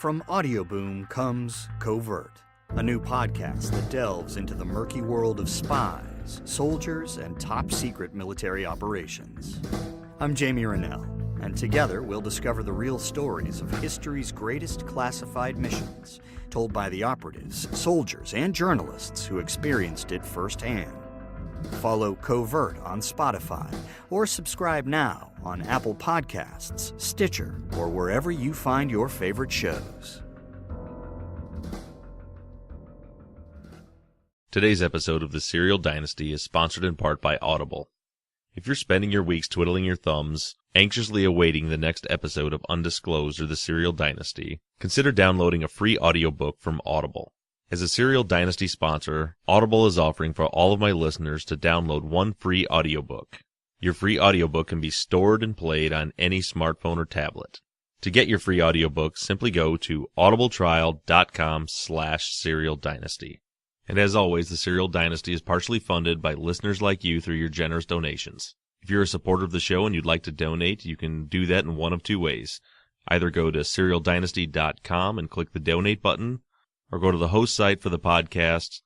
From Audioboom comes Covert, a new podcast that delves into the murky world of spies, soldiers, and top-secret military operations. I'm Jamie Rennell, and together we'll discover the real stories of history's greatest classified missions, told by the operatives, soldiers, and journalists who experienced it firsthand. Follow Covert on Spotify, or subscribe now on Apple Podcasts, Stitcher, or wherever you find your favorite shows. Today's episode of the Serial Dynasty is sponsored in part by Audible. If you're spending your weeks twiddling your thumbs, anxiously awaiting the next episode of Undisclosed or the Serial Dynasty, consider downloading a free audiobook from Audible. As a Serial Dynasty sponsor, Audible is offering for all of my listeners to download one free audiobook. Your free audiobook can be stored and played on any smartphone or tablet. To get your free audiobook, simply go to audibletrial.com/serialdynasty. And as always, the Serial Dynasty is partially funded by listeners like you through your generous donations. If you're a supporter of the show and you'd like to donate, you can do that in one of two ways. Either go to serialdynasty.com and click the donate button, or go to the host site for the podcast,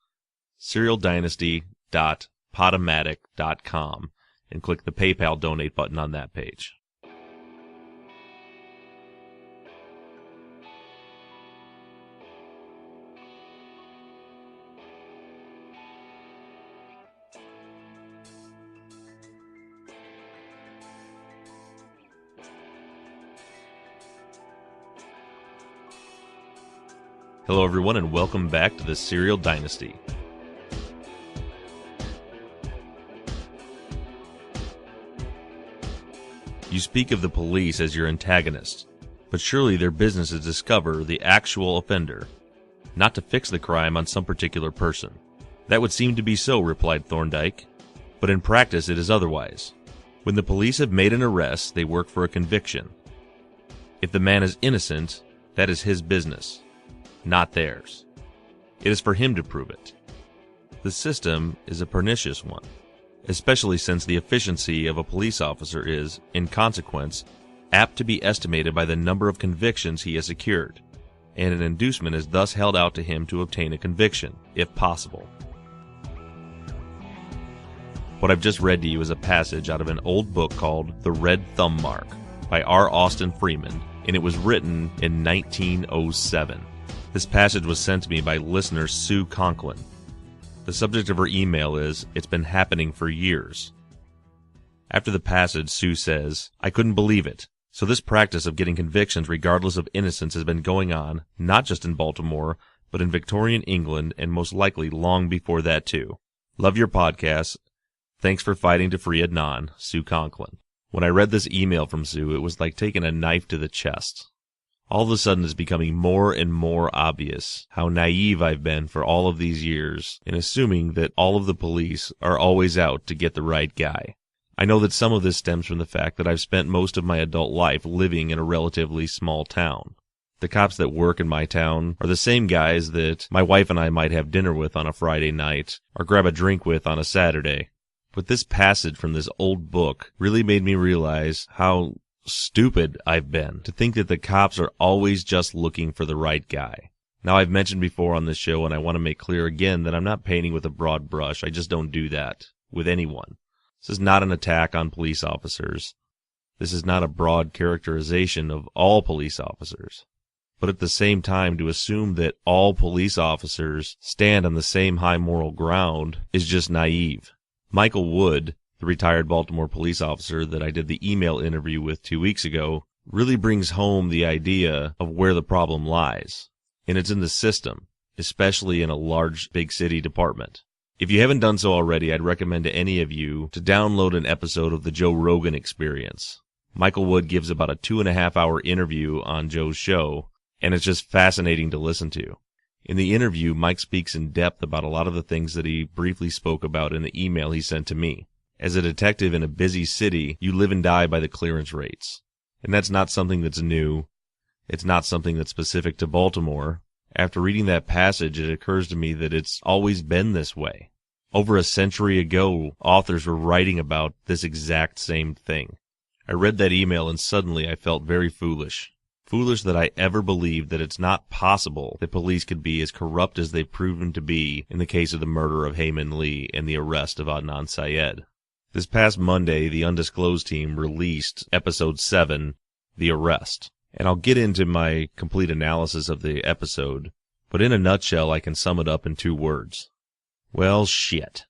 serialdynasty.podomatic.com, and click the PayPal donate button on that page. Hello everyone and welcome back to the Serial Dynasty. You speak of the police as your antagonist, but surely their business is to discover the actual offender, not to fix the crime on some particular person. That would seem to be so, replied Thorndyke, but in practice it is otherwise. When the police have made an arrest, they work for a conviction. If the man is innocent, that is his business, not theirs. It is for him to prove it. The system is a pernicious one, especially since the efficiency of a police officer is, in consequence, apt to be estimated by the number of convictions he has secured, and an inducement is thus held out to him to obtain a conviction, if possible. What I've just read to you is a passage out of an old book called The Red Thumb Mark by R. Austin Freeman, and it was written in 1907. This passage was sent to me by listener Sue Conklin. The subject of her email is, "It's been happening for years." After the passage, Sue says, "I couldn't believe it. So this practice of getting convictions regardless of innocence has been going on, not just in Baltimore, but in Victorian England, and most likely long before that too. Love your podcast. Thanks for fighting to free Adnan, Sue Conklin." When I read this email from Sue, it was like taking a knife to the chest. All of a sudden it's becoming more and more obvious how naive I've been for all of these years in assuming that all of the police are always out to get the right guy. I know that some of this stems from the fact that I've spent most of my adult life living in a relatively small town. The cops that work in my town are the same guys that my wife and I might have dinner with on a Friday night or grab a drink with on a Saturday. But this passage from this old book really made me realize how stupid I've been to think that the cops are always just looking for the right guy. Now, I've mentioned before on this show, and I want to make clear again, that I'm not painting with a broad brush. I just don't do that with anyone. This is not an attack on police officers. This is not a broad characterization of all police officers. But at the same time, to assume that all police officers stand on the same high moral ground is just naive. Michael Wood, the retired Baltimore police officer that I did the email interview with 2 weeks ago, really brings home the idea of where the problem lies. And it's in the system, especially in a large, big city department. If you haven't done so already, I'd recommend to any of you to download an episode of the Joe Rogan Experience. Michael Wood gives about a 2.5-hour interview on Joe's show, and it's just fascinating to listen to. In the interview, Mike speaks in depth about a lot of the things that he briefly spoke about in the email he sent to me. As a detective in a busy city, you live and die by the clearance rates. And that's not something that's new. It's not something that's specific to Baltimore. After reading that passage, it occurs to me that it's always been this way. Over a century ago, authors were writing about this exact same thing. I read that email and suddenly I felt very foolish. Foolish that I ever believed that it's not possible that police could be as corrupt as they've proven to be in the case of the murder of Heyman Lee and the arrest of Adnan Syed. This past Monday, the Undisclosed team released Episode 7, The Arrest. And I'll get into my complete analysis of the episode, but in a nutshell, I can sum it up in 2 words. Well, shit.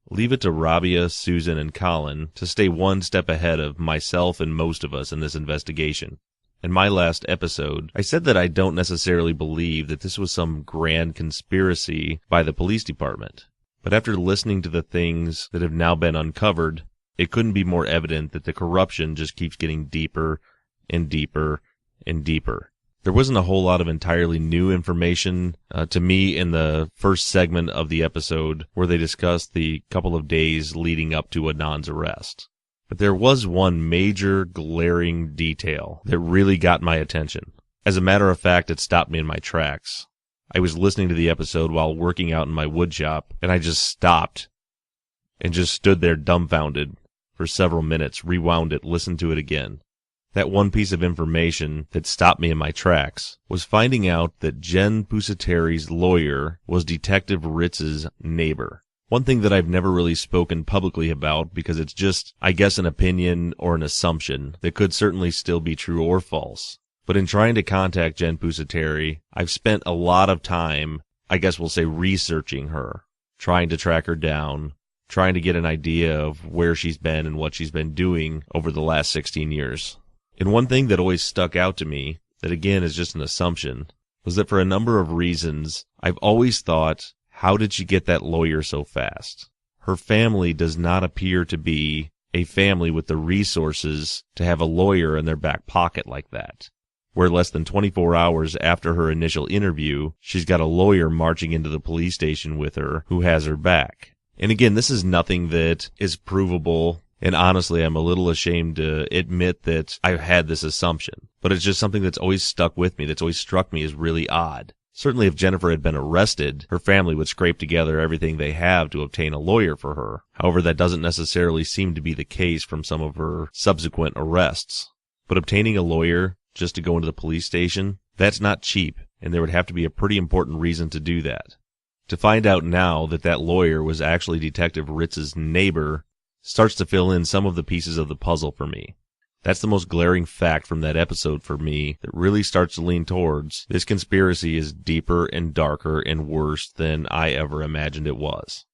Leave it to Rabia, Susan, and Colin to stay one step ahead of myself and most of us in this investigation. In my last episode, I said that I don't necessarily believe that this was some grand conspiracy by the police department. But after listening to the things that have now been uncovered, it couldn't be more evident that the corruption just keeps getting deeper and deeper and deeper. There wasn't a whole lot of entirely new information to me in the first segment of the episode where they discussed the couple of days leading up to Adnan's arrest. But there was one major glaring detail that really got my attention. As a matter of fact, it stopped me in my tracks. I was listening to the episode while working out in my wood shop, and I just stopped and just stood there dumbfounded for several minutes, rewound it, listened to it again. That one piece of information that stopped me in my tracks was finding out that Jen Pusateri's lawyer was Detective Ritz's neighbor. One thing that I've never really spoken publicly about because it's just, I guess, an opinion or an assumption that could certainly still be true or false. But in trying to contact Jen Pusateri, I've spent a lot of time, I guess we'll say, researching her, trying to track her down, trying to get an idea of where she's been and what she's been doing over the last 16 years. And one thing that always stuck out to me, that again is just an assumption, was that for a number of reasons, I've always thought, how did she get that lawyer so fast? Her family does not appear to be a family with the resources to have a lawyer in their back pocket like that, where less than 24 hours after her initial interview, she's got a lawyer marching into the police station with her who has her back. And again, this is nothing that is provable, and honestly, I'm a little ashamed to admit that I've had this assumption, but it's just something that's always stuck with me, that's always struck me as really odd. Certainly if Jennifer had been arrested, her family would scrape together everything they have to obtain a lawyer for her. However, that doesn't necessarily seem to be the case from some of her subsequent arrests. But obtaining a lawyer just to go into the police station, that's not cheap, and there would have to be a pretty important reason to do that. To find out now that that lawyer was actually Detective Ritz's neighbor starts to fill in some of the pieces of the puzzle for me. That's the most glaring fact from that episode for me that really starts to lean towards this conspiracy is deeper and darker and worse than I ever imagined it was.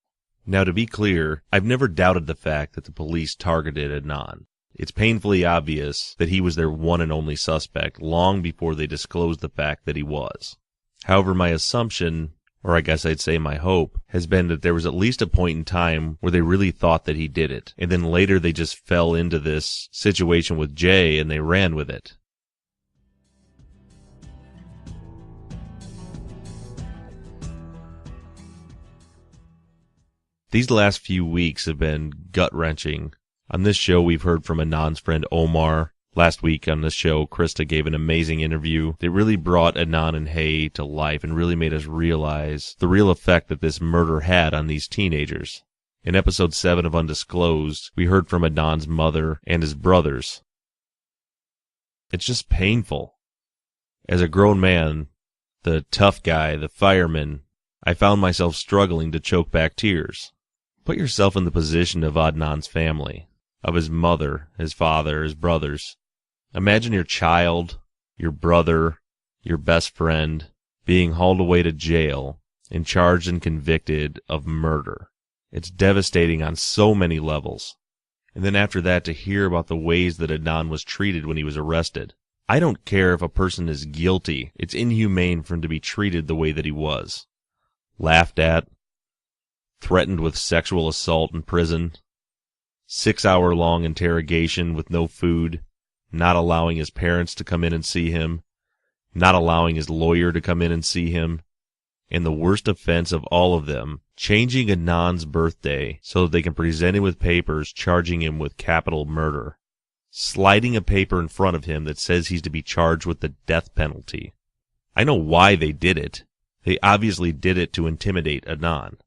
Now, to be clear, I've never doubted the fact that the police targeted Adnan. It's painfully obvious that he was their one and only suspect long before they disclosed the fact that he was. However, my assumption, or I guess I'd say my hope, has been that there was at least a point in time where they really thought that he did it, and then later they just fell into this situation with Jay and they ran with it. These last few weeks have been gut-wrenching. On this show, we've heard from Adnan's friend Omar. Last week on this show, Krista gave an amazing interview that really brought Adnan and Hay to life and really made us realize the real effect that this murder had on these teenagers. In episode 7 of Undisclosed, we heard from Adnan's mother and his brothers. It's just painful. As a grown man, the tough guy, the fireman, I found myself struggling to choke back tears. Put yourself in the position of Adnan's family, of his mother, his father, his brothers. Imagine your child, your brother, your best friend, being hauled away to jail and charged and convicted of murder. It's devastating on so many levels. And then after that, to hear about the ways that Adnan was treated when he was arrested. I don't care if a person is guilty. It's inhumane for him to be treated the way that he was. Laughed at, threatened with sexual assault in prison, 6-hour-long interrogation with no food, not allowing his parents to come in and see him, not allowing his lawyer to come in and see him, and the worst offense of all of them, changing Adnan's birthday so that they can present him with papers charging him with capital murder, sliding a paper in front of him that says he's to be charged with the death penalty. I know why they did it. They obviously did it to intimidate Adnan.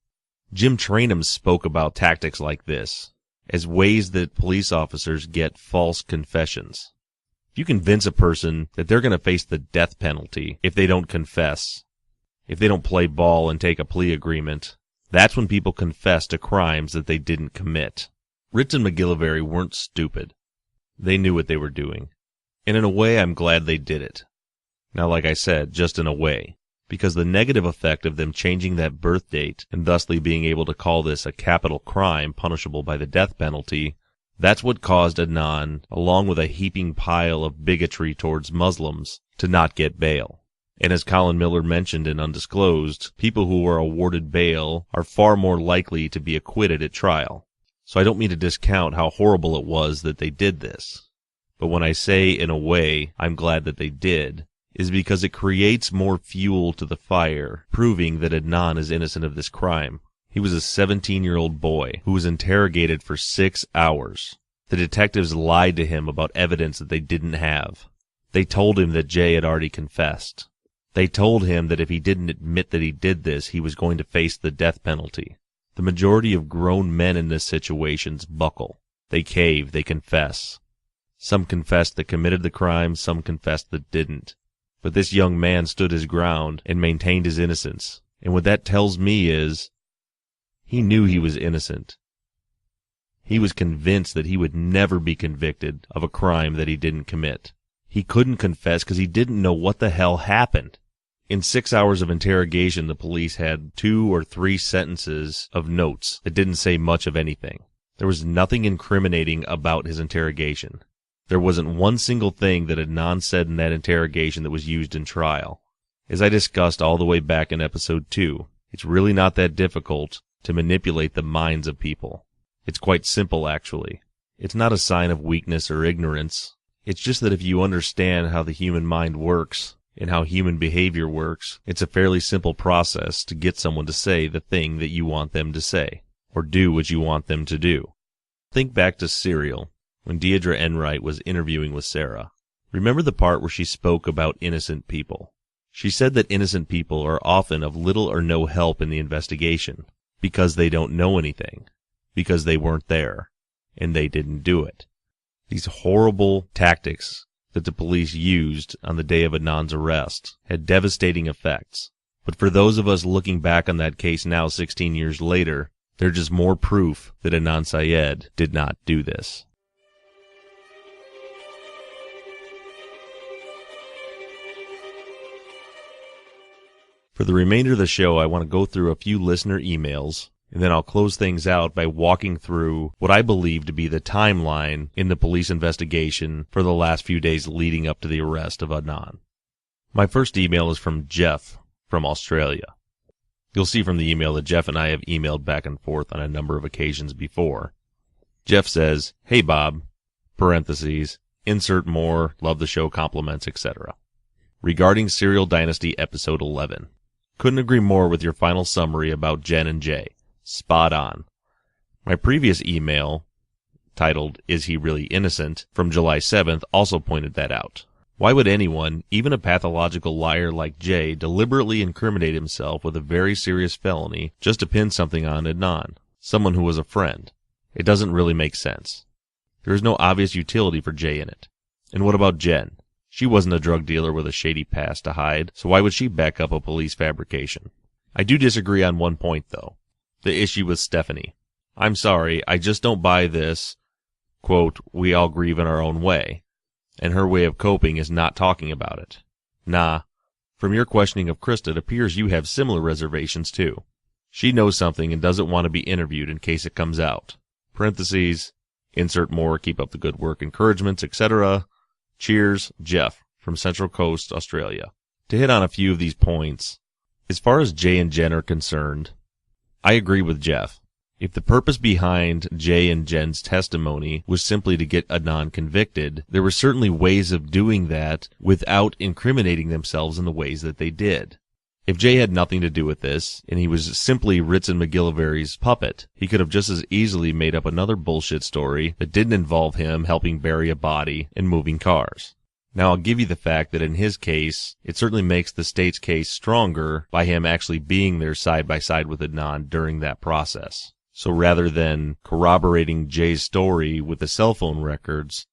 Jim Trainum spoke about tactics like this as ways that police officers get false confessions. If you convince a person that they're going to face the death penalty if they don't confess, if they don't play ball and take a plea agreement, that's when people confess to crimes that they didn't commit. Ritz and McGillivray weren't stupid. They knew what they were doing. And in a way, I'm glad they did it. Now, like I said, just in a way. Because the negative effect of them changing that birth date and thusly being able to call this a capital crime punishable by the death penalty, that's what caused Adnan, along with a heaping pile of bigotry towards Muslims, to not get bail. And as Colin Miller mentioned in Undisclosed, people who are awarded bail are far more likely to be acquitted at trial. So I don't mean to discount how horrible it was that they did this. But when I say, in a way, I'm glad that they did, is because it creates more fuel to the fire, proving that Adnan is innocent of this crime. He was a 17-year-old boy who was interrogated for 6 hours. The detectives lied to him about evidence that they didn't have. They told him that Jay had already confessed. They told him that if he didn't admit that he did this, he was going to face the death penalty. The majority of grown men in this situation buckle. They cave, they confess. Some confessed that committed the crime, some confessed that didn't. But this young man stood his ground and maintained his innocence. And what that tells me is, he knew he was innocent. He was convinced that he would never be convicted of a crime that he didn't commit. He couldn't confess because he didn't know what the hell happened. In 6 hours of interrogation, the police had 2 or 3 sentences of notes that didn't say much of anything. There was nothing incriminating about his interrogation. There wasn't one single thing that Adnan said in that interrogation that was used in trial. As I discussed all the way back in episode 2, it's really not that difficult to manipulate the minds of people. It's quite simple, actually. It's not a sign of weakness or ignorance. It's just that if you understand how the human mind works and how human behavior works, it's a fairly simple process to get someone to say the thing that you want them to say, or do what you want them to do. Think back to Serial, when Deidre Enright was interviewing with Sarah. Remember the part where she spoke about innocent people? She said that innocent people are often of little or no help in the investigation, because they don't know anything, because they weren't there, and they didn't do it. These horrible tactics that the police used on the day of Adnan's arrest had devastating effects. But for those of us looking back on that case now 16 years later, they're just more proof that Adnan Syed did not do this. For the remainder of the show, I want to go through a few listener emails, and then I'll close things out by walking through what I believe to be the timeline in the police investigation for the last few days leading up to the arrest of Adnan. My first email is from Jeff from Australia. You'll see from the email that Jeff and I have emailed back and forth on a number of occasions before. Jeff says, "Hey Bob, parentheses, insert more, love the show, compliments, etc. Regarding Serial Dynasty Episode 11. Couldn't agree more with your final summary about Jen and Jay. Spot on. My previous email, titled, Is He Really Innocent?, from July 7th, also pointed that out. Why would anyone, even a pathological liar like Jay, deliberately incriminate himself with a very serious felony just to pin something on Adnan, someone who was a friend? It doesn't really make sense. There is no obvious utility for Jay in it. And what about Jen? She wasn't a drug dealer with a shady past to hide, so why would she back up a police fabrication? I do disagree on one point, though. The issue with Stephanie. I'm sorry, I just don't buy this, quote, we all grieve in our own way, and her way of coping is not talking about it. Nah, from your questioning of Krista, it appears you have similar reservations, too. She knows something and doesn't want to be interviewed in case it comes out. Parentheses, insert more, keep up the good work, encouragements, etc. Cheers, Jeff, from Central Coast, Australia. To hit on a few of these points, as far as Jay and Jen are concerned, I agree with Jeff. If the purpose behind Jay and Jen's testimony was simply to get Adnan convicted, there were certainly ways of doing that without incriminating themselves in the ways that they did. If Jay had nothing to do with this, and he was simply Ritz and McGillivrary's puppet, he could have just as easily made up another bullshit story that didn't involve him helping bury a body and moving cars. Now, I'll give you the fact that in his case, it certainly makes the state's case stronger by him actually being there side by side with Adnan during that process. So rather than corroborating Jay's story with the cell phone records,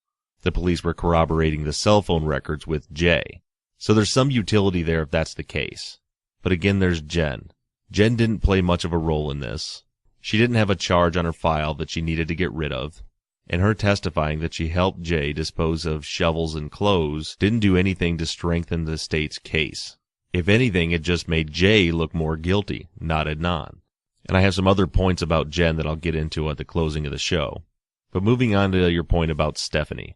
The police were corroborating the cell phone records with Jay. So there's some utility there if that's the case. But again, there's Jen. Jen didn't play much of a role in this. She didn't have a charge on her file that she needed to get rid of. And her testifying that she helped Jay dispose of shovels and clothes didn't do anything to strengthen the state's case. If anything, it just made Jay look more guilty, not Adnan. And I have some other points about Jen that I'll get into at the closing of the show. But moving on to your point about Stephanie.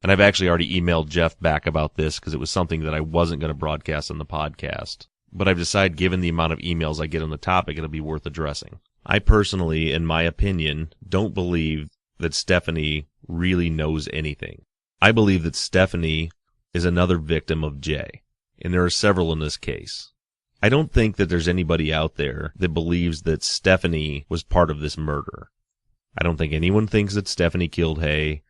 And I've actually already emailed Jeff back about this because it was something that I wasn't going to broadcast on the podcast. But I've decided, given the amount of emails I get on the topic, it'll be worth addressing. I personally, in my opinion, don't believe that Stephanie really knows anything. I believe that Stephanie is another victim of Jay. And there are several in this case. I don't think that there's anybody out there that believes that Stephanie was part of this murder. I don't think anyone thinks that Stephanie killed Hay.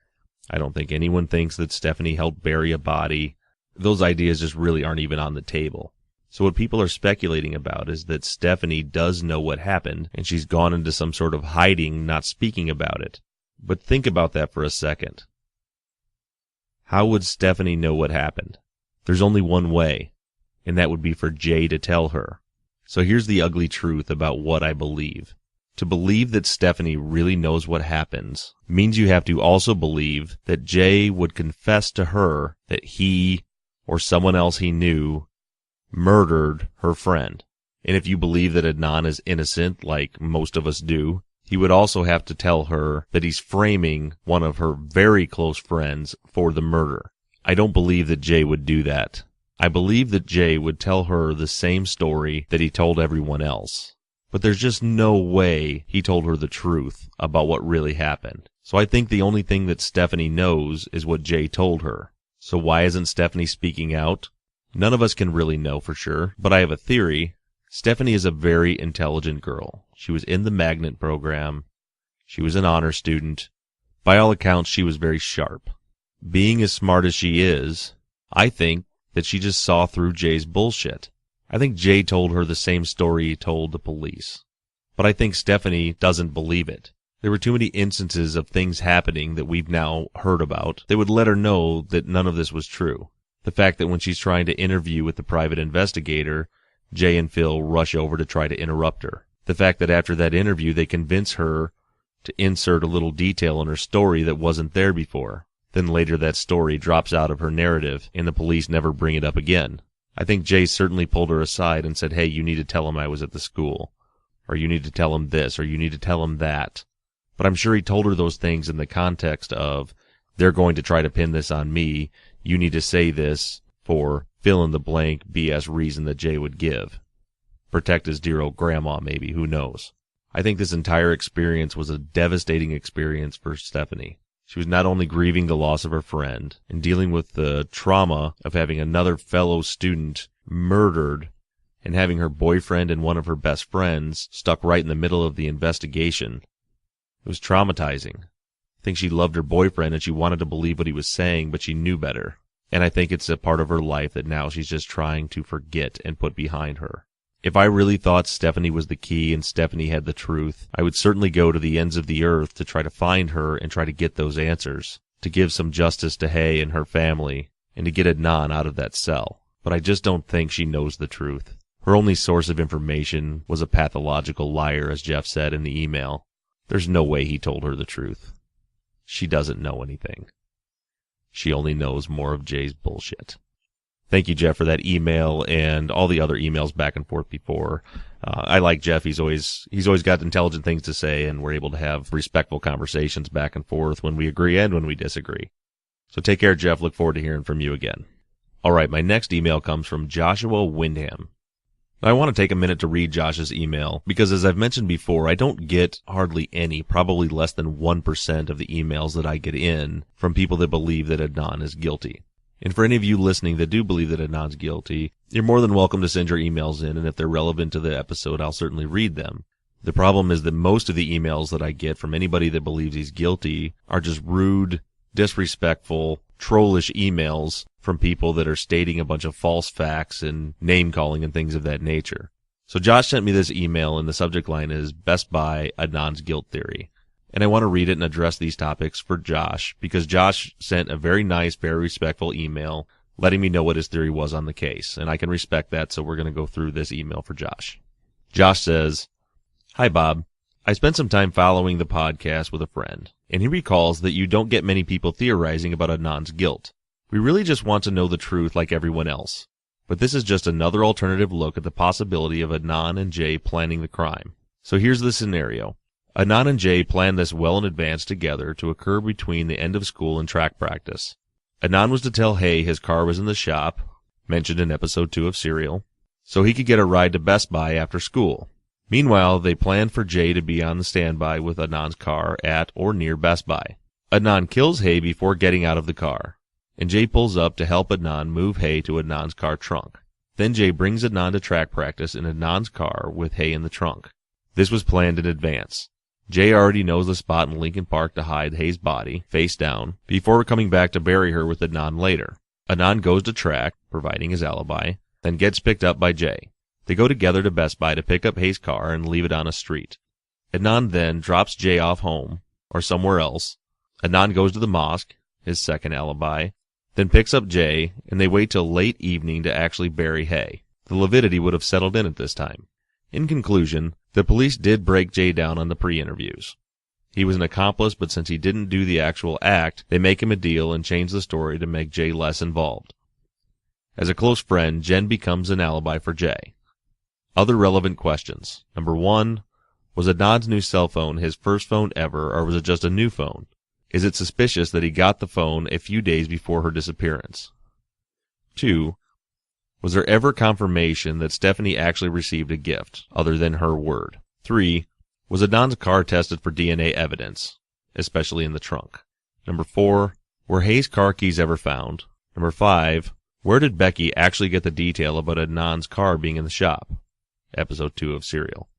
I don't think anyone thinks that Stephanie helped bury a body. Those ideas just really aren't even on the table. So what people are speculating about is that Stephanie does know what happened, and she's gone into some sort of hiding, not speaking about it. But think about that for a second. How would Stephanie know what happened? There's only one way, and that would be for Jay to tell her. So here's the ugly truth about what I believe. To believe that Stephanie really knows what happens means you have to also believe that Jay would confess to her that he, or someone else he knew, murdered her friend. And if you believe that Adnan is innocent, like most of us do, he would also have to tell her that he's framing one of her very close friends for the murder. I don't believe that Jay would do that. I believe that Jay would tell her the same story that he told everyone else. But there's just no way he told her the truth about what really happened. So I think the only thing that Stephanie knows is what Jay told her. So why isn't Stephanie speaking out? None of us can really know for sure, but I have a theory. Stephanie is a very intelligent girl. She was in the magnet program. She was an honor student. By all accounts, she was very sharp. Being as smart as she is, I think that she just saw through Jay's bullshit. I think Jay told her the same story he told the police. But I think Stephanie doesn't believe it. There were too many instances of things happening that we've now heard about that would let her know that none of this was true. The fact that when she's trying to interview with the private investigator, Jay and Phil rush over to try to interrupt her. The fact that after that interview they convince her to insert a little detail in her story that wasn't there before. Then later that story drops out of her narrative and the police never bring it up again. I think Jay certainly pulled her aside and said, hey, you need to tell him I was at the school. Or you need to tell him this, or you need to tell him that. But I'm sure he told her those things in the context of, they're going to try to pin this on me. You need to say this for fill in the blank BS reason that Jay would give. Protect his dear old grandma, maybe, who knows. I think this entire experience was a devastating experience for Stephanie. She was not only grieving the loss of her friend and dealing with the trauma of having another fellow student murdered and having her boyfriend and one of her best friends stuck right in the middle of the investigation. It was traumatizing. I think she loved her boyfriend and she wanted to believe what he was saying, but she knew better. And I think it's a part of her life that now she's just trying to forget and put behind her. If I really thought Stephanie was the key and Stephanie had the truth, I would certainly go to the ends of the earth to try to find her and try to get those answers, to give some justice to Hay and her family, and to get Adnan out of that cell. But I just don't think she knows the truth. Her only source of information was a pathological liar, as Jeff said in the email. There's no way he told her the truth. She doesn't know anything. She only knows more of Jay's bullshit. Thank you, Jeff, for that email and all the other emails back and forth before. I like Jeff. He's always got intelligent things to say, and we're able to have respectful conversations back and forth when we agree and when we disagree. So take care, Jeff. Look forward to hearing from you again. All right, my next email comes from Joshua Windham. Now, I want to take a minute to read Josh's email because, as I've mentioned before, I don't get hardly any, probably less than 1% of the emails that I get in from people that believe that Adnan is guilty. And for any of you listening that do believe that Adnan's guilty, you're more than welcome to send your emails in, and if they're relevant to the episode, I'll certainly read them. The problem is that most of the emails that I get from anybody that believes he's guilty are just rude, disrespectful, trollish emails from people that are stating a bunch of false facts and name-calling and things of that nature. So Josh sent me this email, and the subject line is Best Buy Adnan's Guilt Theory. and I want to read it and address these topics for Josh, because Josh sent a very nice, very respectful email letting me know what his theory was on the case, and I can respect that, so we're going to go through this email for Josh. Josh says, "Hi, Bob. I spent some time following the podcast with a friend, and he recalls that you don't get many people theorizing about Adnan's guilt. We really just want to know the truth like everyone else. But this is just another alternative look at the possibility of Adnan and Jay planning the crime. So here's the scenario. Adnan and Jay planned this well in advance together to occur between the end of school and track practice. Adnan was to tell Hay his car was in the shop, mentioned in episode 2 of Serial, so he could get a ride to Best Buy after school. Meanwhile, they planned for Jay to be on the standby with Adnan's car at or near Best Buy. Adnan kills Hay before getting out of the car, and Jay pulls up to help Adnan move Hay to Adnan's car trunk. Then Jay brings Adnan to track practice in Adnan's car with Hay in the trunk. This was planned in advance. Jay already knows the spot in Lincoln Park to hide Hay's body, face down, before coming back to bury her with Adnan later. Adnan goes to track, providing his alibi, then gets picked up by Jay. They go together to Best Buy to pick up Hay's car and leave it on a street. Adnan then drops Jay off home, or somewhere else. Adnan goes to the mosque, his second alibi, then picks up Jay, and they wait till late evening to actually bury Hay. The lividity would have settled in at this time. In conclusion, the police did break Jay down on the pre-interviews. He was an accomplice, but since he didn't do the actual act, they make him a deal and change the story to make Jay less involved. As a close friend, Jen becomes an alibi for Jay. Other relevant questions. Number 1, was Adnan's new cell phone his first phone ever, or was it just a new phone? Is it suspicious that he got the phone a few days before her disappearance? 2, was there ever confirmation that Stephanie actually received a gift, other than her word? 3, was Adnan's car tested for DNA evidence, especially in the trunk? Number 4, were Hay's car keys ever found? Number 5, where did Becky actually get the detail about Adnan's car being in the shop? Episode 2 of Serial.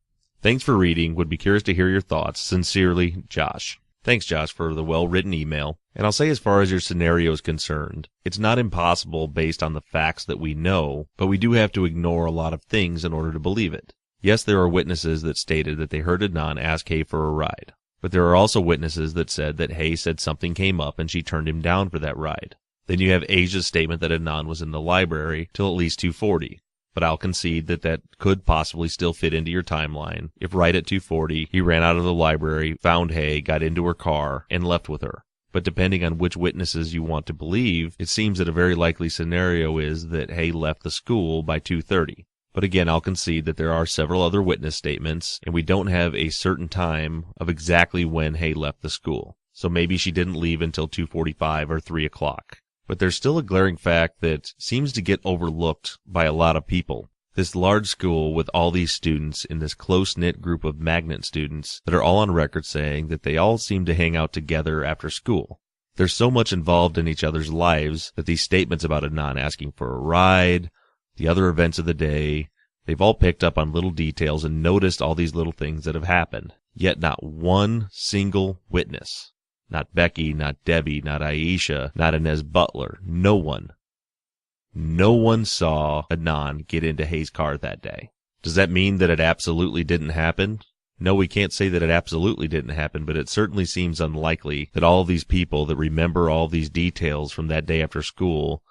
Thanks for reading. Would be curious to hear your thoughts. Sincerely, Josh. Thanks, Josh, for the well-written email. And I'll say, as far as your scenario is concerned, it's not impossible based on the facts that we know, but we do have to ignore a lot of things in order to believe it. Yes, there are witnesses that stated that they heard Adnan ask Hay for a ride, but there are also witnesses that said that Hay said something came up and she turned him down for that ride. Then you have Asia's statement that Adnan was in the library till at least 2:40. But I'll concede that that could possibly still fit into your timeline. If right at 2:40, he ran out of the library, found Hay, got into her car, and left with her. But depending on which witnesses you want to believe, it seems that a very likely scenario is that Hay left the school by 2:30. But again, I'll concede that there are several other witness statements, and we don't have a certain time of exactly when Hay left the school. So maybe she didn't leave until 2:45 or 3 o'clock. But there's still a glaring fact that seems to get overlooked by a lot of people. This large school with all these students in this close-knit group of magnet students that are all on record saying that they all seem to hang out together after school. They're so much involved in each other's lives that these statements about Adnan asking for a ride, the other events of the day, they've all picked up on little details and noticed all these little things that have happened. Yet not one single witness. Not Becky, not Debbie, not Aisha, not Inez Butler. No one. No one saw Adnan get into Hay's car that day. Does that mean that it absolutely didn't happen? No, we can't say that it absolutely didn't happen, but it certainly seems unlikely that all of these people that remember all these details from that day after school,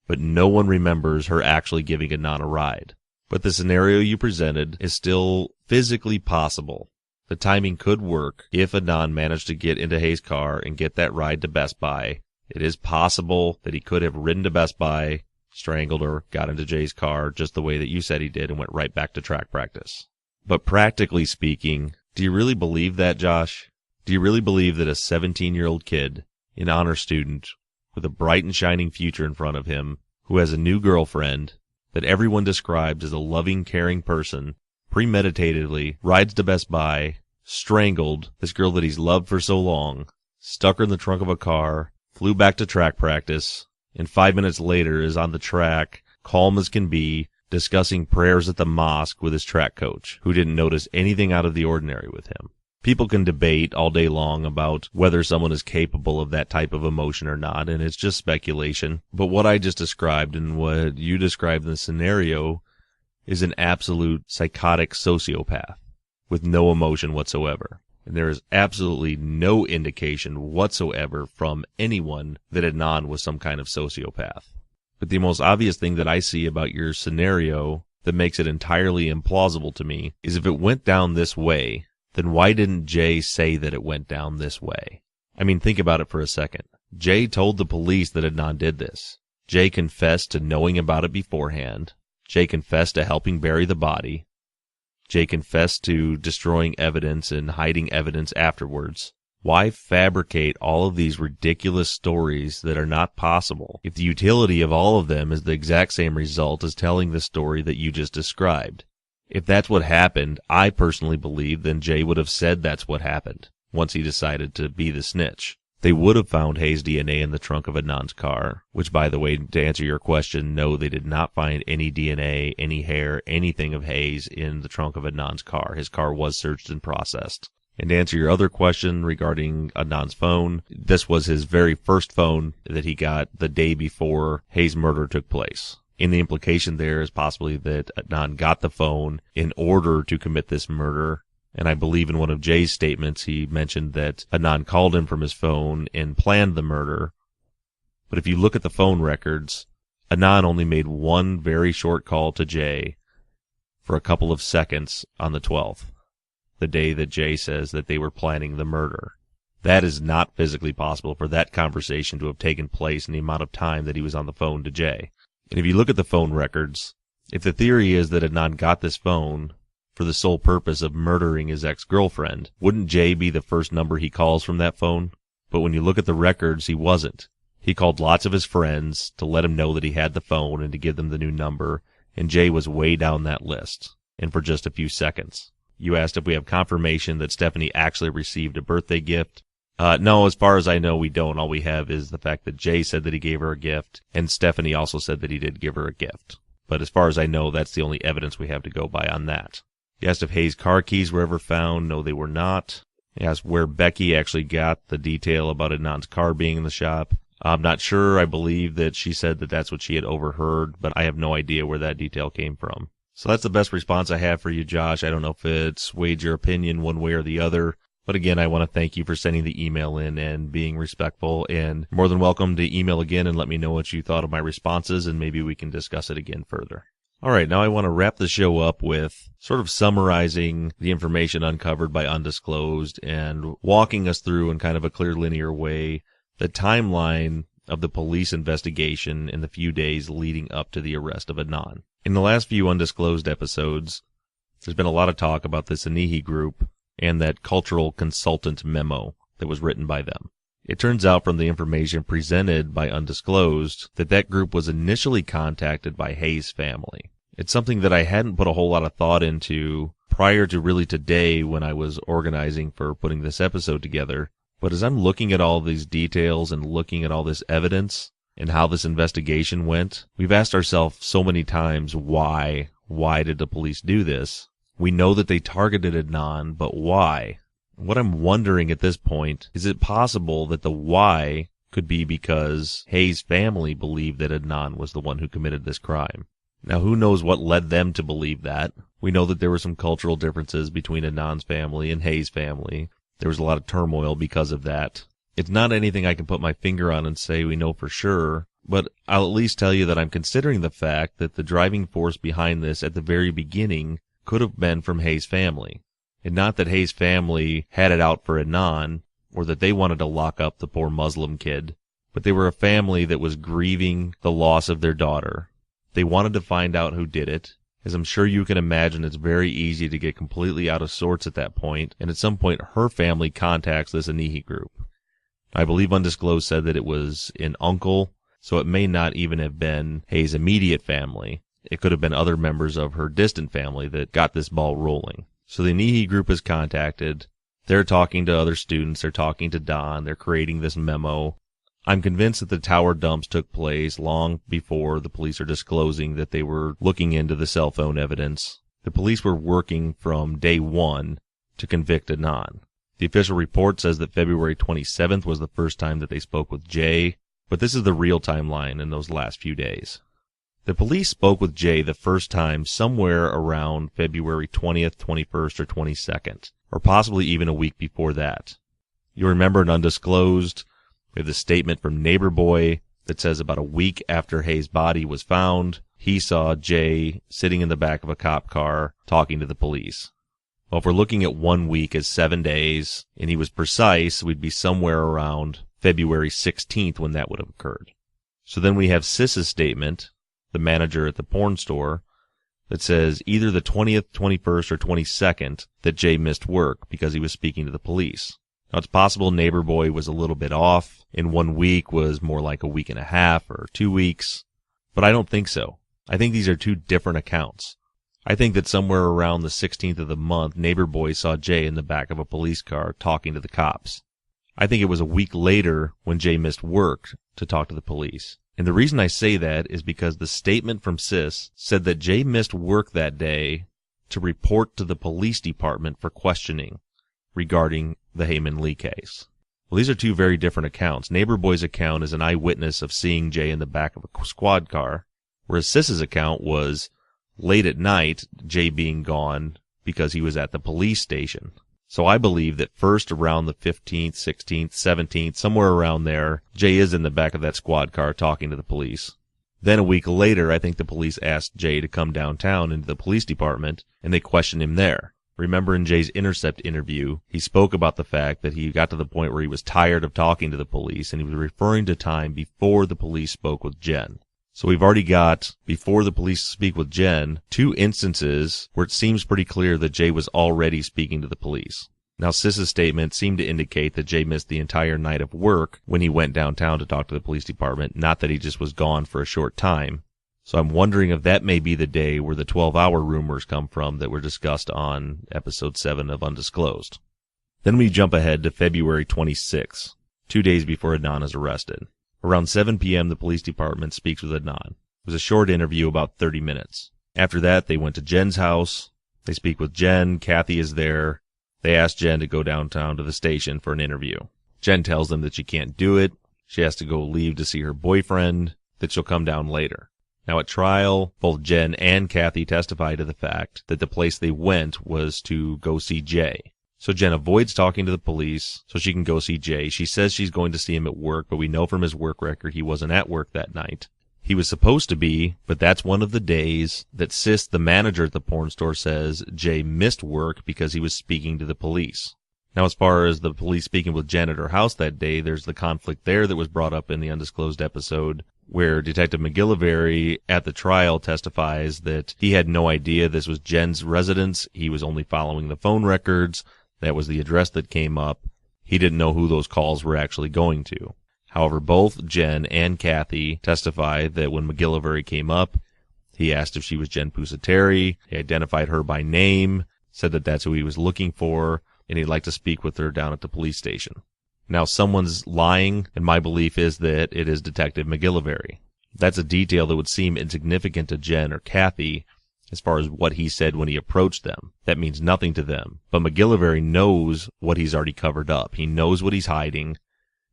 but no one remembers her actually giving Adnan a ride. But the scenario you presented is still physically possible. The timing could work if Adnan managed to get into Hay's car and get that ride to Best Buy. It is possible that he could have ridden to Best Buy, strangled her, got into Jay's car just the way that you said he did, and went right back to track practice. But practically speaking, do you really believe that, Josh? Do you really believe that a 17-year-old kid, an honor student, with a bright and shining future in front of him, who has a new girlfriend, that everyone describes as a loving, caring person, premeditatedly rides to Best Buy, strangled this girl that he's loved for so long, stuck her in the trunk of a car, flew back to track practice, and 5 minutes later is on the track, calm as can be, discussing prayers at the mosque with his track coach, who didn't notice anything out of the ordinary with him. People can debate all day long about whether someone is capable of that type of emotion or not, and it's just speculation. But what I just described and what you described in the scenario is an absolute psychotic sociopath with no emotion whatsoever. And there is absolutely no indication whatsoever from anyone that Adnan was some kind of sociopath. But the most obvious thing that I see about your scenario that makes it entirely implausible to me is if it went down this way, then why didn't Jay say that it went down this way? I mean, think about it for a second. Jay told the police that Adnan did this. Jay confessed to knowing about it beforehand. Jay confessed to helping bury the body. Jay confessed to destroying evidence and hiding evidence afterwards. Why fabricate all of these ridiculous stories that are not possible if the utility of all of them is the exact same result as telling the story that you just described? If that's what happened, I personally believe then Jay would have said that's what happened once he decided to be the snitch. They would have found Hayes' DNA in the trunk of Adnan's car, which, by the way, to answer your question, no, they did not find any DNA, any hair, anything of Hayes in the trunk of Adnan's car. His car was searched and processed. And to answer your other question regarding Adnan's phone, this was his very first phone that he got the day before Hayes' murder took place. And the implication there is possibly that Adnan got the phone in order to commit this murder. And I believe in one of Jay's statements, he mentioned that Adnan called him from his phone and planned the murder. But if you look at the phone records, Adnan only made one very short call to Jay for a couple of seconds on the 12th, the day that Jay says that they were planning the murder. That is not physically possible for that conversation to have taken place in the amount of time that he was on the phone to Jay. And if you look at the phone records, if the theory is that Adnan got this phone for the sole purpose of murdering his ex-girlfriend, wouldn't Jay be the first number he calls from that phone? But when you look at the records, he wasn't. He called lots of his friends to let him know that he had the phone and to give them the new number, and Jay was way down that list, and for just a few seconds. You asked if we have confirmation that Stephanie actually received a birthday gift. No, as far as I know, we don't. All we have is the fact that Jay said that he gave her a gift, and Stephanie also said that he did give her a gift. But as far as I know, that's the only evidence we have to go by on that. You asked if Hayes' car keys were ever found. No, they were not. You asked where Becky actually got the detail about Adnan's car being in the shop. I'm not sure. I believe that she said that that's what she had overheard, but I have no idea where that detail came from. So that's the best response I have for you, Josh. I don't know if it swayed your opinion one way or the other. But again, I want to thank you for sending the email in and being respectful, and more than welcome to email again and let me know what you thought of my responses, and maybe we can discuss it again further. All right, now I want to wrap the show up with sort of summarizing the information uncovered by Undisclosed and walking us through in kind of a clear linear way the timeline of the police investigation in the few days leading up to the arrest of Adnan. In the last few Undisclosed episodes, there's been a lot of talk about the Sanihi group and that cultural consultant memo that was written by them. It turns out from the information presented by Undisclosed that that group was initially contacted by Hayes' family. It's something that I hadn't put a whole lot of thought into prior to really today when I was organizing for putting this episode together. But as I'm looking at all these details and looking at all this evidence and how this investigation went, we've asked ourselves so many times why. Why did the police do this? We know that they targeted Adnan, but why? What I'm wondering at this point, is it possible that the why could be because Hayes' family believed that Adnan was the one who committed this crime? Now, who knows what led them to believe that? We know that there were some cultural differences between Adnan's family and Hayes' family. There was a lot of turmoil because of that. It's not anything I can put my finger on and say we know for sure, but I'll at least tell you that I'm considering the fact that the driving force behind this at the very beginning could have been from Hayes' family. And not that Hayes' family had it out for Adnan, or that they wanted to lock up the poor Muslim kid, but they were a family that was grieving the loss of their daughter. They wanted to find out who did it. As I'm sure you can imagine, it's very easy to get completely out of sorts at that point, and at some point her family contacts this Anihi group. I believe Undisclosed said that it was an uncle, so it may not even have been Hayes' immediate family. It could have been other members of her distant family that got this ball rolling. So the Anihi group is contacted. They're talking to other students. They're talking to Don. They're creating this memo. I'm convinced that the tower dumps took place long before the police are disclosing that they were looking into the cell phone evidence. The police were working from day one to convict Adnan. The official report says that February 27th was the first time that they spoke with Jay, but this is the real timeline in those last few days. The police spoke with Jay the first time somewhere around February 20th, 21st, or 22nd, or possibly even a week before that. You remember in Undisclosed, we have the statement from Neighbor Boy that says about a week after Hay's body was found, he saw Jay sitting in the back of a cop car talking to the police. Well, if we're looking at 1 week as 7 days, and he was precise, we'd be somewhere around February 16th when that would have occurred. So then we have Sis's statement, the manager at the porn store, that says either the 20th, 21st, or 22nd that Jay missed work because he was speaking to the police. Now, it's possible Neighbor Boy was a little bit off, and 1 week was more like a week and a half or 2 weeks, but I don't think so. I think these are two different accounts. I think that somewhere around the 16th of the month, Neighbor Boy saw Jay in the back of a police car talking to the cops. I think it was a week later when Jay missed work to talk to the police. And the reason I say that is because the statement from Sis said that Jay missed work that day to report to the police department for questioning regarding the Heyman Lee case. Well, these are two very different accounts. Neighbor Boy's account is an eyewitness of seeing Jay in the back of a squad car, whereas Sis's account was late at night, Jay being gone because he was at the police station. So I believe that first around the 15th, 16th, 17th, somewhere around there, Jay is in the back of that squad car talking to the police. Then a week later, I think the police asked Jay to come downtown into the police department, and they questioned him there. Remember in Jay's Intercept interview, he spoke about the fact that he got to the point where he was tired of talking to the police, and he was referring to time before the police spoke with Jen. So we've already got, before the police speak with Jen, 2 instances where it seems pretty clear that Jay was already speaking to the police. Now, Sis's statement seemed to indicate that Jay missed the entire night of work when he went downtown to talk to the police department, not that he just was gone for a short time. So I'm wondering if that may be the day where the 12-hour rumors come from that were discussed on episode 7 of Undisclosed. Then we jump ahead to February 26th, 2 days before Adnan is arrested. Around 7 p.m., the police department speaks with Adnan. It was a short interview, about 30 minutes. After that, they went to Jen's house. They speak with Jen. Kathy is there. They ask Jen to go downtown to the station for an interview. Jen tells them that she can't do it. She has to go leave to see her boyfriend, that she'll come down later. Now, at trial, both Jen and Kathy testify to the fact that the place they went was to go see Jay. So Jen avoids talking to the police so she can go see Jay. She says she's going to see him at work, but we know from his work record he wasn't at work that night. He was supposed to be, but that's one of the days that Sis, the manager at the porn store, says Jay missed work because he was speaking to the police. Now, as far as the police speaking with Jen at her house that day, there's the conflict there that was brought up in the Undisclosed episode, where Detective McGillivray at the trial testifies that he had no idea this was Jen's residence. He was only following the phone records. That was the address that came up. He didn't know who those calls were actually going to. However, both Jen and Kathy testify that when McGillivray came up, he asked if she was Jen Pusateri. He identified her by name, said that that's who he was looking for, and he'd like to speak with her down at the police station. Now, someone's lying, and my belief is that it is Detective McGillivray. That's a detail that would seem insignificant to Jen or Kathy, as far as what he said when he approached them. That means nothing to them. But McGillivray knows what he's already covered up. He knows what he's hiding,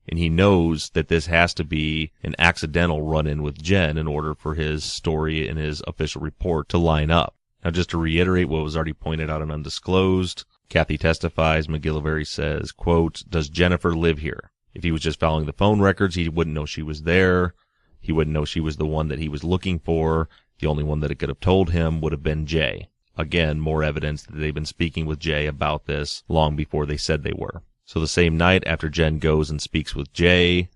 and he knows that this has to be an accidental run-in with Jen in order for his story and his official report to line up. Now, just to reiterate what was already pointed out in Undisclosed, Kathy testifies, McGillivray says, quote, "Does Jennifer live here?" If he was just following the phone records, he wouldn't know she was there. He wouldn't know she was the one that he was looking for. The only one that it could have told him would have been Jay. Again, more evidence that they've been speaking with Jay about this long before they said they were. So the same night after Jen goes and speaks with Jay,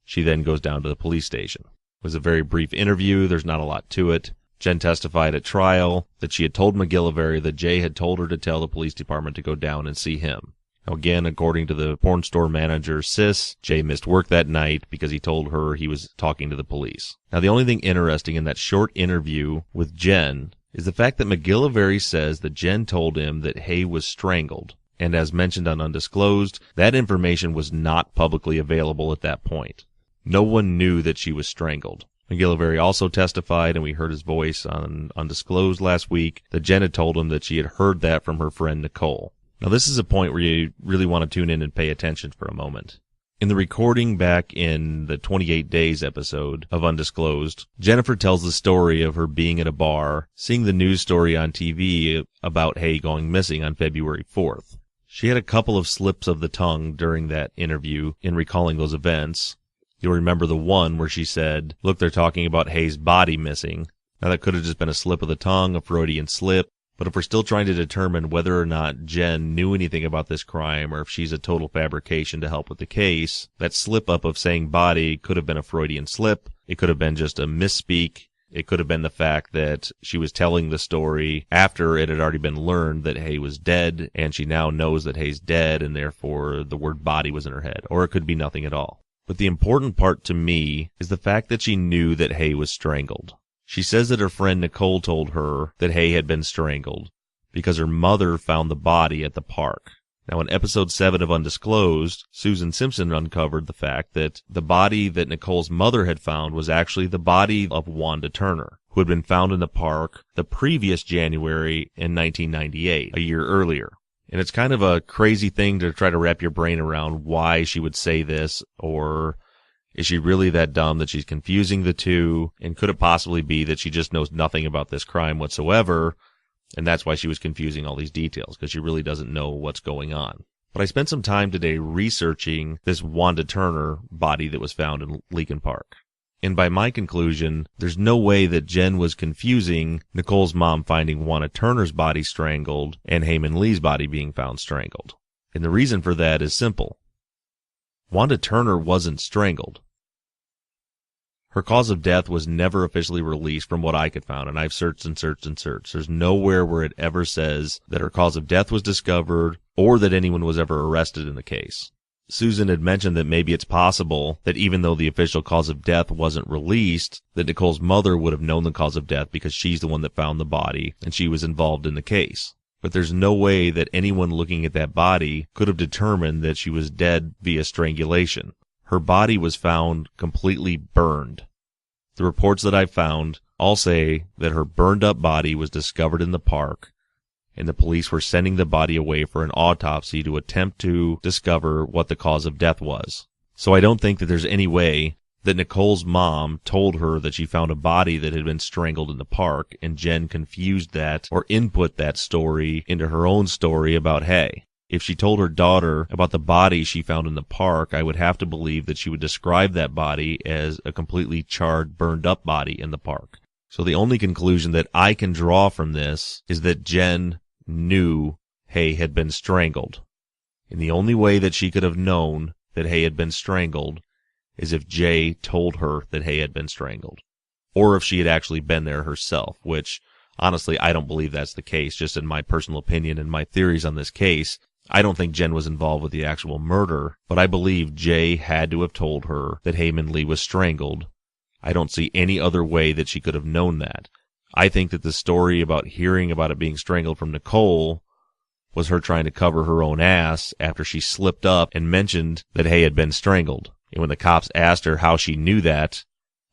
she then goes down to the police station. It was a very brief interview. There's not a lot to it. Jen testified at trial that she had told McGillivray that Jay had told her to tell the police department to go down and see him. Now again, according to the porn store manager, Sis, Jay missed work that night because he told her he was talking to the police. Now the only thing interesting in that short interview with Jen is the fact that McGillivray says that Jen told him that Hay was strangled. And as mentioned on Undisclosed, that information was not publicly available at that point. No one knew that she was strangled. McGillivray also testified, and we heard his voice on Undisclosed last week, that Jen had told him that she had heard that from her friend Nicole. Now this is a point where you really want to tune in and pay attention for a moment. In the recording back in the 28 Days episode of Undisclosed, Jennifer tells the story of her being at a bar, seeing the news story on TV about Hay going missing on February 4th. She had a couple of slips of the tongue during that interview in recalling those events. You'll remember the one where she said, "Look, they're talking about Hay's body missing." Now that could have just been a slip of the tongue, a Freudian slip. But if we're still trying to determine whether or not Jen knew anything about this crime or if she's a total fabrication to help with the case, that slip-up of saying body could have been a Freudian slip. It could have been just a misspeak. It could have been the fact that she was telling the story after it had already been learned that Hay was dead, and she now knows that Hay's dead, and therefore the word body was in her head. Or it could be nothing at all. But the important part to me is the fact that she knew that Hay was strangled. She says that her friend Nicole told her that Hay had been strangled because her mother found the body at the park. Now, in episode 7 of Undisclosed, Susan Simpson uncovered the fact that the body that Nicole's mother had found was actually the body of Wanda Turner, who had been found in the park the previous January in 1998, a year earlier. And it's kind of a crazy thing to try to wrap your brain around why she would say this, or is she really that dumb that she's confusing the two? And could it possibly be that she just knows nothing about this crime whatsoever, and that's why she was confusing all these details, because she really doesn't know what's going on? But I spent some time today researching this Wanda Turner body that was found in Leakin Park. And by my conclusion, there's no way that Jen was confusing Nicole's mom finding Wanda Turner's body strangled and Heyman Lee's body being found strangled. And the reason for that is simple. Wanda Turner wasn't strangled. Her cause of death was never officially released from what I could find, and I've searched and searched and searched. There's nowhere where it ever says that her cause of death was discovered or that anyone was ever arrested in the case. Susan had mentioned that maybe it's possible that even though the official cause of death wasn't released, that Nicole's mother would have known the cause of death because she's the one that found the body and she was involved in the case. But there's no way that anyone looking at that body could have determined that she was dead via strangulation. Her body was found completely burned. The reports that I found all say that her burned up body was discovered in the park, and the police were sending the body away for an autopsy to attempt to discover what the cause of death was. So I don't think that there's any way that Nicole's mom told her that she found a body that had been strangled in the park, and Jen confused that or input that story into her own story about Hay. If she told her daughter about the body she found in the park, I would have to believe that she would describe that body as a completely charred, burned up body in the park. So the only conclusion that I can draw from this is that Jen knew Hay had been strangled. And the only way that she could have known that Hay had been strangled is if Jay told her that Hay had been strangled. Or if she had actually been there herself, which, honestly, I don't believe that's the case, just in my personal opinion and my theories on this case. I don't think Jen was involved with the actual murder, but I believe Jay had to have told her that Heyman Lee was strangled. I don't see any other way that she could have known that. I think that the story about hearing about it being strangled from Nicole was her trying to cover her own ass after she slipped up and mentioned that Hay had been strangled. And when the cops asked her how she knew that,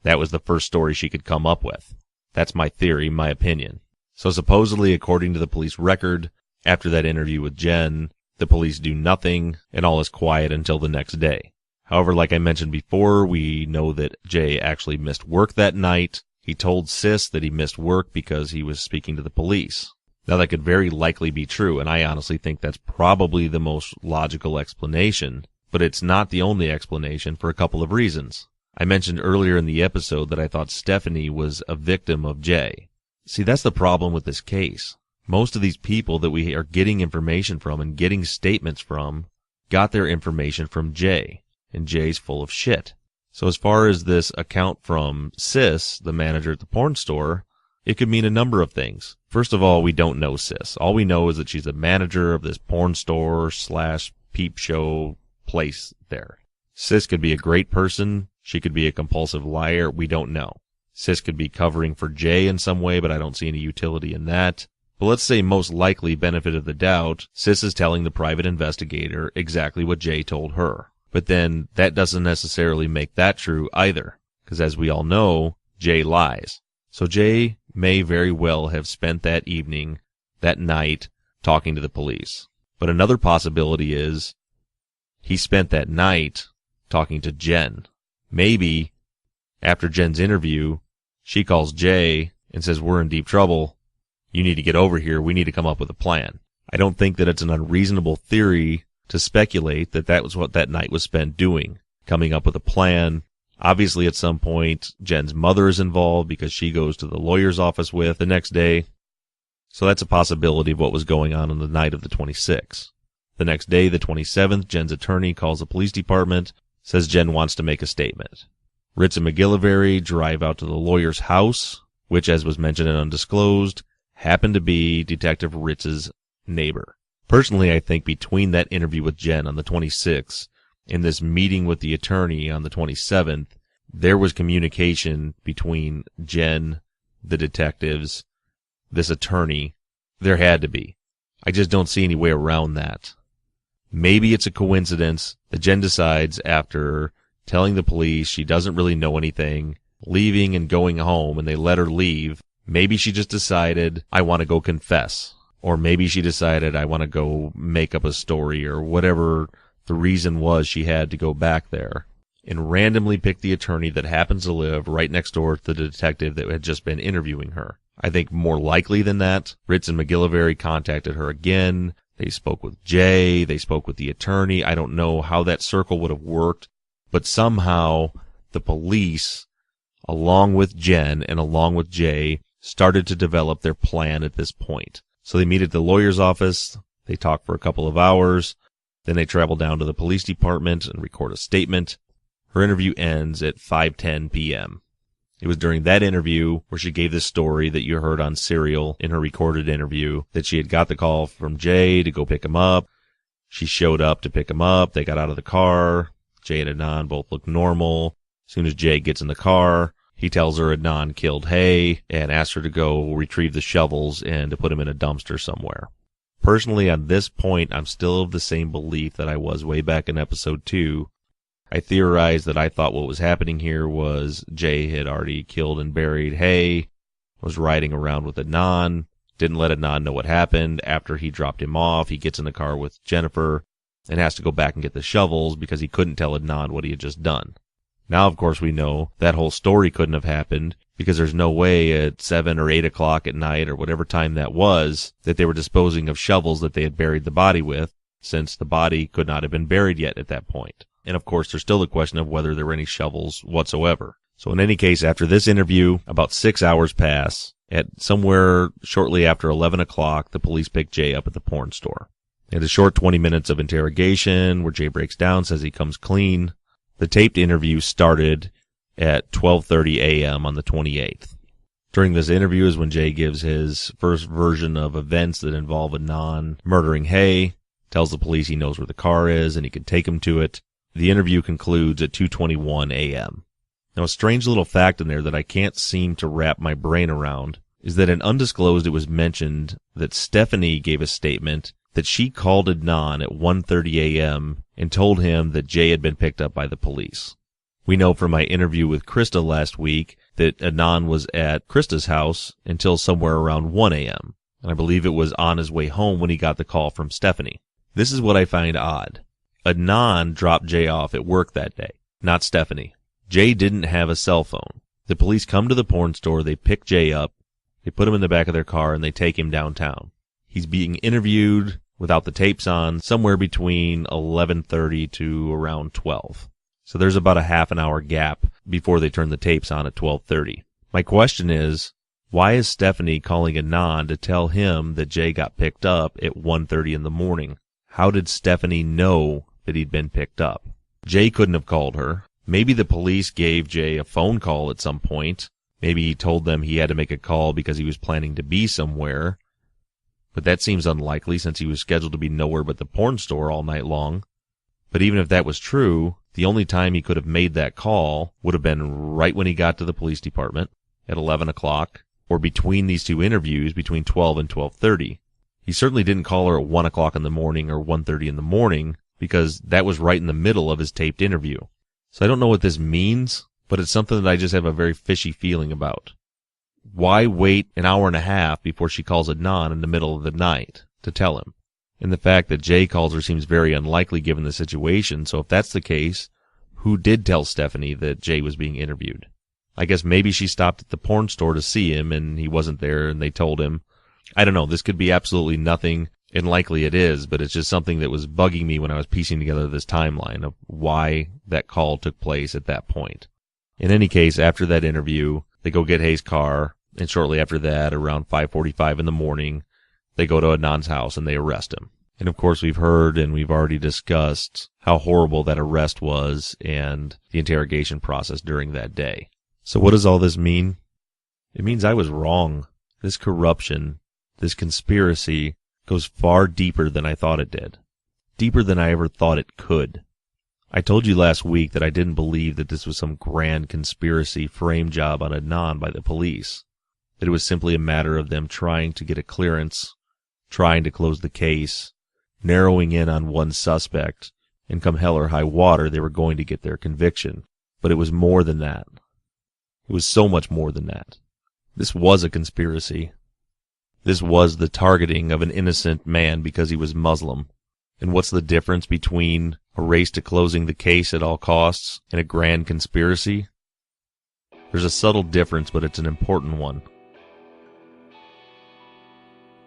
that was the first story she could come up with. That's my theory, my opinion. So supposedly, according to the police record, after that interview with Jen, the police do nothing, and all is quiet until the next day. However, like I mentioned before, we know that Jay actually missed work that night. He told Sis that he missed work because he was speaking to the police. Now, that could very likely be true, and I honestly think that's probably the most logical explanation, but it's not the only explanation for a couple of reasons. I mentioned earlier in the episode that I thought Stephanie was a victim of Jay. See, that's the problem with this case. Most of these people that we are getting information from and getting statements from got their information from Jay, and Jay's full of shit. So as far as this account from Sis, the manager at the porn store, it could mean a number of things. First of all, we don't know Sis. All we know is that she's the manager of this porn store / peep show place there. Sis could be a great person. She could be a compulsive liar. We don't know. Sis could be covering for Jay in some way, but I don't see any utility in that. But let's say most likely benefit of the doubt, Sis is telling the private investigator exactly what Jay told her. But then that doesn't necessarily make that true either, because as we all know, Jay lies. So Jay may very well have spent that evening, that night, talking to the police. But another possibility is he spent that night talking to Jen. Maybe after Jen's interview, she calls Jay and says, we're in deep trouble. You need to get over here. We need to come up with a plan. I don't think that it's an unreasonable theory to speculate that that was what that night was spent doing, coming up with a plan. Obviously, at some point, Jen's mother is involved because she goes to the lawyer's office with the next day. So that's a possibility of what was going on the night of the 26th. The next day, the 27th, Jen's attorney calls the police department, says Jen wants to make a statement. Ritz and McGillivray drive out to the lawyer's house, which, as was mentioned and undisclosed, happened to be Detective Ritz's neighbor. Personally, I think between that interview with Jen on the 26th and this meeting with the attorney on the 27th, there was communication between Jen, the detectives, this attorney. There had to be. I just don't see any way around that. Maybe it's a coincidence that Jen decides after telling the police she doesn't really know anything, leaving and going home, and they let her leave. Maybe she just decided, I want to go confess. Or maybe she decided, I want to go make up a story, or whatever the reason was she had to go back there, and randomly pick the attorney that happens to live right next door to the detective that had just been interviewing her. I think more likely than that, Ritz and McGillivray contacted her again. They spoke with Jay. They spoke with the attorney. I don't know how that circle would have worked, but somehow the police, along with Jen and along with Jay, started to develop their plan at this point. So they meet at the lawyer's office. They talk for a couple of hours. Then they travel down to the police department and record a statement. Her interview ends at 5:10 p.m. It was during that interview where she gave this story that you heard on Serial in her recorded interview, that she had got the call from Jay to go pick him up. She showed up to pick him up. They got out of the car. Jay and Adnan both look normal. As soon as Jay gets in the car, he tells her Adnan killed Hay and asks her to go retrieve the shovels and to put them in a dumpster somewhere. Personally, on this point, I'm still of the same belief that I was way back in episode 2. I theorized that I thought what was happening here was Jay had already killed and buried Hay, was riding around with Adnan, didn't let Adnan know what happened. After he dropped him off, he gets in the car with Jennifer and has to go back and get the shovels because he couldn't tell Adnan what he had just done. Now, of course, we know that whole story couldn't have happened because there's no way at 7 or 8 o'clock at night or whatever time that was that they were disposing of shovels that they had buried the body with, since the body could not have been buried yet at that point. And of course, there's still the question of whether there were any shovels whatsoever. So in any case, after this interview, about 6 hours pass. At somewhere shortly after 11 o'clock, the police pick Jay up at the porn store. They had a short 20 minutes of interrogation where Jay breaks down, says he comes clean. The taped interview started at 12:30 a.m. on the 28th. During this interview is when Jay gives his first version of events that involve Adnan murdering Hay, tells the police he knows where the car is and he can take him to it. The interview concludes at 2:21 a.m. Now, a strange little fact in there that I can't seem to wrap my brain around is that in Undisclosed it was mentioned that Stephanie gave a statement that she called Adnan at 1:30 a.m. and told him that Jay had been picked up by the police. We know from my interview with Krista last week that Adnan was at Krista's house until somewhere around 1 a.m. And I believe it was on his way home when he got the call from Stephanie. This is what I find odd. Adnan dropped Jay off at work that day, not Stephanie. Jay didn't have a cell phone. The police come to the porn store, they pick Jay up, they put him in the back of their car, and they take him downtown. He's being interviewed without the tapes on somewhere between 11:30 to around 12. So there's about a half an hour gap before they turn the tapes on at 12:30. My question is, why is Stephanie calling Adnan to tell him that Jay got picked up at 1:30 in the morning? How did Stephanie know that he'd been picked up? Jay couldn't have called her. Maybe the police gave Jay a phone call at some point. Maybe he told them he had to make a call because he was planning to be somewhere. But that seems unlikely since he was scheduled to be nowhere but the porn store all night long. But even if that was true, the only time he could have made that call would have been right when he got to the police department at 11 o'clock, or between these two interviews between 12 and 12:30. He certainly didn't call her at 1 o'clock in the morning or 1:30 in the morning because that was right in the middle of his taped interview. So I don't know what this means, but it's something that I just have a very fishy feeling about. Why wait an hour and a half before she calls Adnan in the middle of the night to tell him? And the fact that Jay calls her seems very unlikely given the situation, so if that's the case, who did tell Stephanie that Jay was being interviewed. I guess maybe she stopped at the porn store to see him and he wasn't there and they told him. I don't know, this could be absolutely nothing, and likely it is, but it's just something that was bugging me when I was piecing together this timeline of why that call took place at that point. In any case, after that interview, they go get Hayes' car, and shortly after that, around 5:45 in the morning, they go to Adnan's house and they arrest him. And of course, we've heard and we've already discussed how horrible that arrest was and the interrogation process during that day. So what does all this mean? It means I was wrong. This corruption, this conspiracy, goes far deeper than I thought it did. Deeper than I ever thought it could. I told you last week that I didn't believe that this was some grand conspiracy frame job on Adnan by the police. That it was simply a matter of them trying to get a clearance, trying to close the case, narrowing in on one suspect, and come hell or high water, they were going to get their conviction. But it was more than that. It was so much more than that. This was a conspiracy. This was the targeting of an innocent man because he was Muslim. And what's the difference between a race to closing the case at all costs and a grand conspiracy? There's a subtle difference, but it's an important one.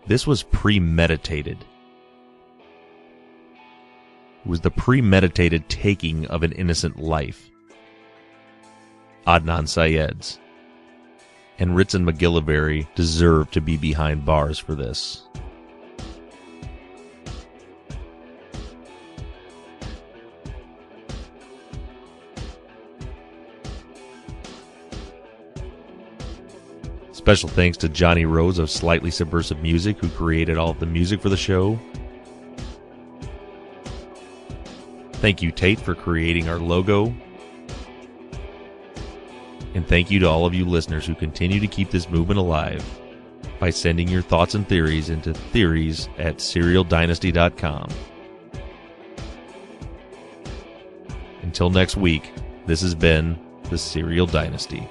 This was premeditated. It was the premeditated taking of an innocent life. Adnan Syed's. And Ritz and McGillivray deserve to be behind bars for this. Special thanks to Johnny Rose of Slightly Subversive Music, who created all of the music for the show. Thank you, Tate, for creating our logo. And thank you to all of you listeners who continue to keep this movement alive by sending your thoughts and theories into theories@serialdynasty.com. Until next week, this has been the Serial Dynasty.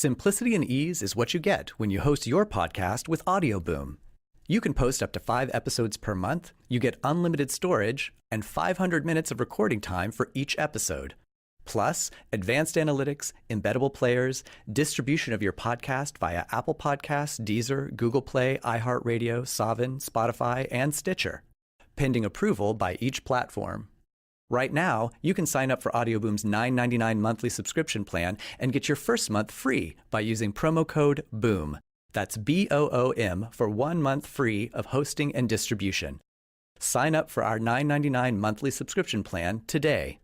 Simplicity and ease is what you get when you host your podcast with Audioboom. You can post up to 5 episodes per month, you get unlimited storage, and 500 minutes of recording time for each episode. Plus, advanced analytics, embeddable players, distribution of your podcast via Apple Podcasts, Deezer, Google Play, iHeartRadio, Savin, Spotify, and Stitcher, pending approval by each platform. Right now, you can sign up for Audioboom's $9.99 monthly subscription plan and get your first month free by using promo code BOOM. That's BOOM for 1 month free of hosting and distribution. Sign up for our $9.99 monthly subscription plan today.